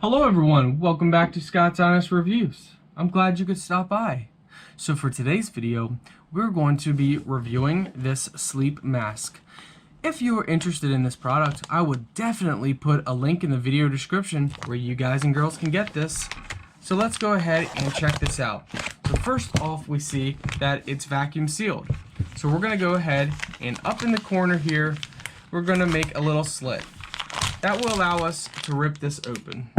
Hello everyone, welcome back to Scott's Honest Reviews. I'm glad you could stop by. So for today's video, we're going to be reviewing this sleep mask. If you are interested in this product, I would definitely put a link in the video description where you guys and girls can get this. So let's go ahead and check this out. So first off, we see that it's vacuum sealed. So we're going to go ahead and up in the corner here, we're going to make a little slit. That will allow us to rip this open.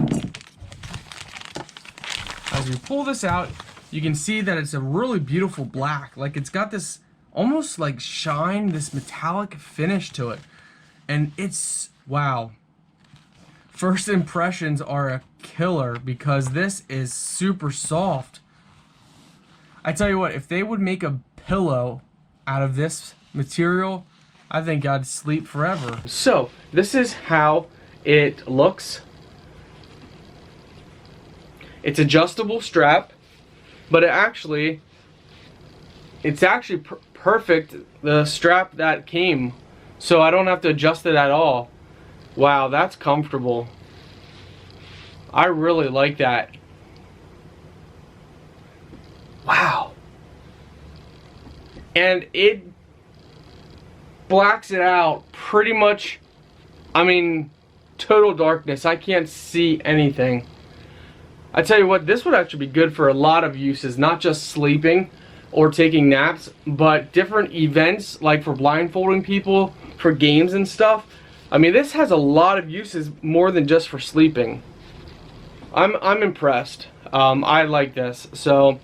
As we pull this out, you can see that it's a really beautiful black. Like it's got this almost like shine, this metallic finish to it. And it's, wow. First impressions are a killer because this is super soft. I tell you what, if they would make a pillow out of this material, I think I'd sleep forever. So, this is how it looks. It's adjustable strap, but it's actually perfect, the strap that came, so I don't have to adjust it at all. Wow, that's comfortable. I really like that. Wow. And it blacks it out pretty much. I mean, total darkness. I can't see anything. I tell you what, this would actually be good for a lot of uses, not just sleeping or taking naps, but different events like for blindfolding people, for games and stuff. I mean, this has a lot of uses more than just for sleeping. I'm impressed. I like this. So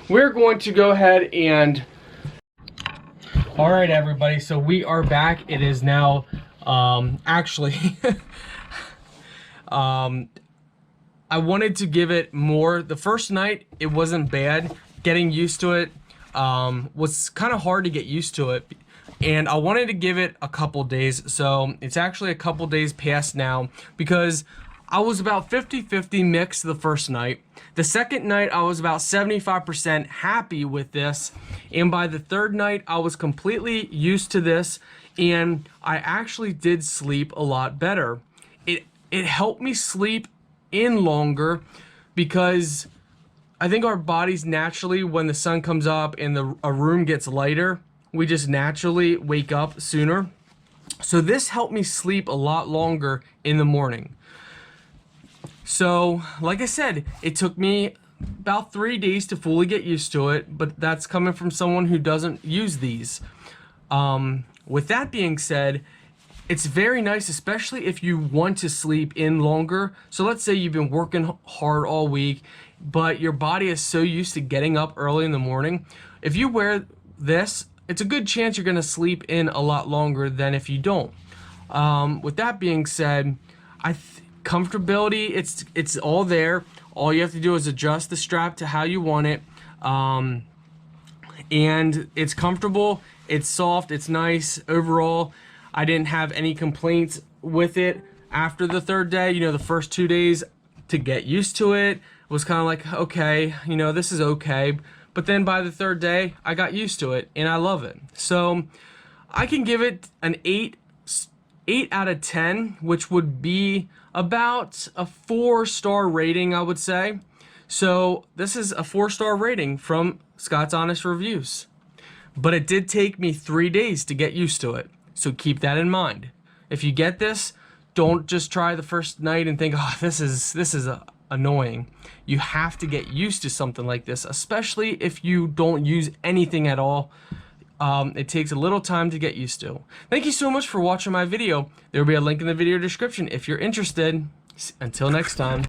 we're going to go ahead and alright everybody, so we are back. It is now actually I wanted to give it more. The first night it wasn't bad. Getting used to it was kind of hard to get used to it, and I wanted to give it a couple days. So it's actually a couple days past now because I was about 50-50 mixed the first night. The second night I was about 75% happy with this, and by the third night I was completely used to this, and I actually did sleep a lot better. It helped me sleep in longer because I think our bodies naturally, when the sun comes up and a room gets lighter, we just naturally wake up sooner. So this helped me sleep a lot longer in the morning. So, like I said, it took me about 3 days to fully get used to it, but that's coming from someone who doesn't use these. With that being said, it's very nice, especially if you want to sleep in longer. So let's say you've been working hard all week, but your body is so used to getting up early in the morning. If you wear this, it's a good chance you're gonna sleep in a lot longer than if you don't. With that being said, comfortability, it's all there. All you have to do is adjust the strap to how you want it. And it's comfortable, it's soft, it's nice. Overall, I didn't have any complaints with it after the third day. You know, the first 2 days to get used to it was kind of like, okay, you know, this is okay. But then by the third day, I got used to it and I love it. So I can give it an 8 out of 10, which would be about a 4-star rating, I would say. So this is a 4-star rating from Scott's Honest Reviews. But it did take me 3 days to get used to it. So keep that in mind. If you get this, don't just try the first night and think, oh, this is annoying. You have to get used to something like this, especially if you don't use anything at all. It takes a little time to get used to. Thank you so much for watching my video. There will be a link in the video description if you're interested. Until next time.